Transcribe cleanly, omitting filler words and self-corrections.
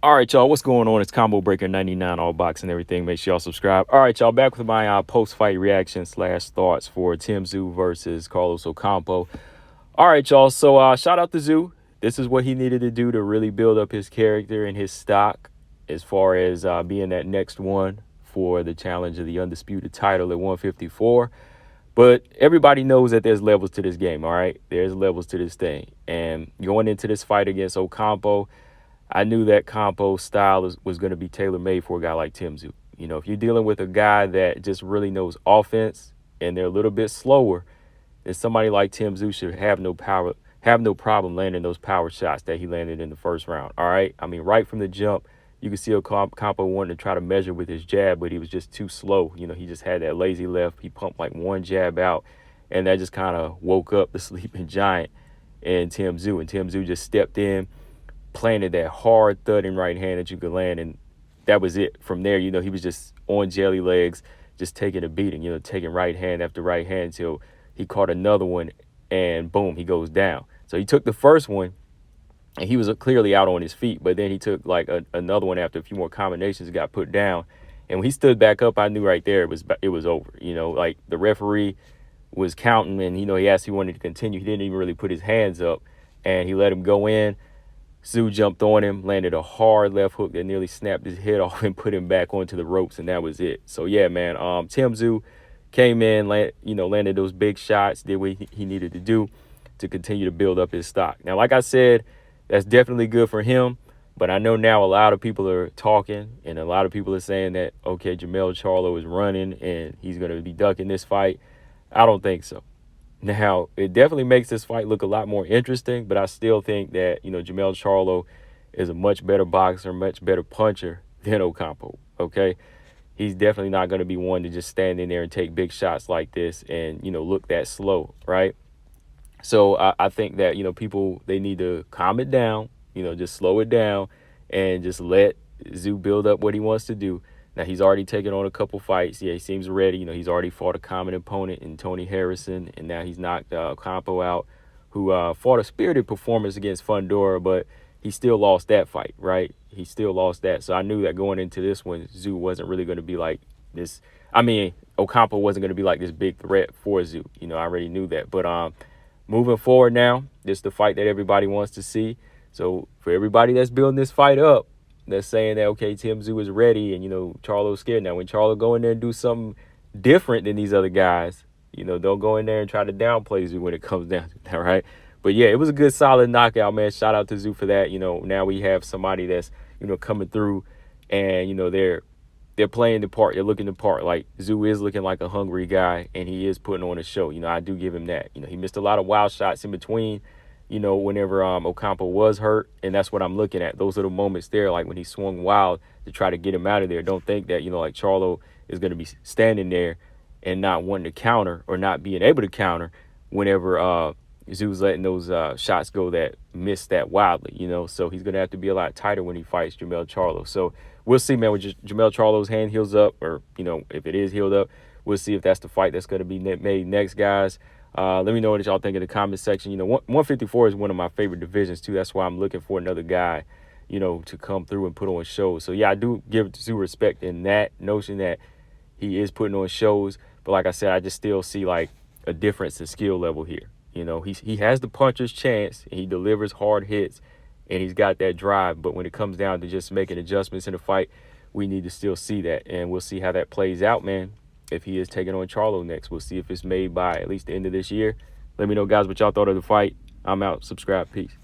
All right, y'all, what's going on? It's Combo Breaker 99, all box and everything. Make sure y'all subscribe. All right, y'all, back with my post-fight reaction / thoughts for Tszyu versus Carlos Ocampo. All right, y'all, so shout out to Tszyu. This is what he needed to do to really build up his character and his stock as far as being that next one for the challenge of the undisputed title at 154. But everybody knows that there's levels to this game, all right? There's levels to this thing. And going into this fight against Ocampo, I knew that Campo's style was going to be tailor-made for a guy like Tszyu. You know, if you're dealing with a guy that just really knows offense and they're a little bit slower, then somebody like Tszyu should have no problem landing those power shots that he landed in the first round. All right. I mean, right from the jump, you could see Ocampo wanted to try to measure with his jab, but he was just too slow. You know, he just had that lazy left. He pumped like one jab out, and that just kind of woke up the sleeping giant in Tszyu. And Tszyu just stepped in, planted that hard thudding right hand that you could land, and that was it. From there, you know, he was just on jelly legs, just taking a beating, you know, taking right hand after right hand until he caught another one, and boom, he goes down. So he took the first one, and he was clearly out on his feet, but then he took like another one after a few more combinations, got put down. And when he stood back up, I knew right there it was over. You know, like the referee was counting, and, you know, he asked if he wanted to continue. He didn't even really put his hands up, and he let him go in. Tszyu jumped on him, landed a hard left hook that nearly snapped his head off and put him back onto the ropes, and that was it. So, yeah, man, Tszyu came in, landed those big shots, did what he needed to do to continue to build up his stock. Now, like I said, that's definitely good for him, but I know now a lot of people are talking, and a lot of people are saying that, okay, Jermell Charlo is running, and he's going to be ducking this fight. I don't think so. Now, it definitely makes this fight look a lot more interesting, but I still think that, you know, Jermell Charlo is a much better boxer, much better puncher than Ocampo, okay? He's definitely not going to be one to just stand in there and take big shots like this and, you know, look that slow, right? So I think that, you know, people, they need to calm it down, you know, just slow it down and just let Tszyu build up what he wants to do. Now, he's already taken on a couple fights. Yeah, he seems ready. You know, he's already fought a common opponent in Tony Harrison, and now he's knocked Campo out, who fought a spirited performance against Fundora, but he still lost that fight, right? He still lost that. So I knew that going into this one, Tszyu wasn't really going to be like this. I mean, Ocampo wasn't going to be like this big threat for Tszyu. You know, I already knew that. But moving forward now, this is the fight that everybody wants to see. So for everybody that's building this fight up, that's saying that, okay, Tszyu is ready and, you know, Charlo's scared. Now, when Charlo go in there and do something different than these other guys, you know, don't go in there and try to downplay Tszyu when it comes down to that, right? But, yeah, it was a good, solid knockout, man. Shout out to Tszyu for that. You know, now we have somebody that's, you know, coming through and, you know, they're playing the part. They're looking the part. Like, Tszyu is looking like a hungry guy, and he is putting on a show. You know, I do give him that. You know, he missed a lot of wild shots in between, you know, whenever Ocampo was hurt, and that's what I'm looking at. Those little moments there, like when he swung wild to try to get him out of there. Don't think that, you know, like Charlo is going to be standing there and not wanting to counter or not being able to counter whenever Tszyu's letting those shots go that miss that wildly, you know. So he's going to have to be a lot tighter when he fights Jermell Charlo. So we'll see, man, with Jermell Charlo's hand heals up, or, you know, if it is healed up, we'll see if that's the fight that's going to be made next, guys. Let me know what y'all think in the comment section. You know, 154 is one of my favorite divisions, too. That's why I'm looking for another guy, you know, to come through and put on shows. So, yeah, I do give Tszyu respect in that notion that he is putting on shows. But like I said, I just still see, like, a difference in skill level here. You know, he has the puncher's chance, and he delivers hard hits, and he's got that drive. But when it comes down to just making adjustments in the fight, we need to still see that. And we'll see how that plays out, man. If he is taking on Charlo next, we'll see if it's made by at least the end of this year. Let me know, guys, what y'all thought of the fight. I'm out. Subscribe. Peace.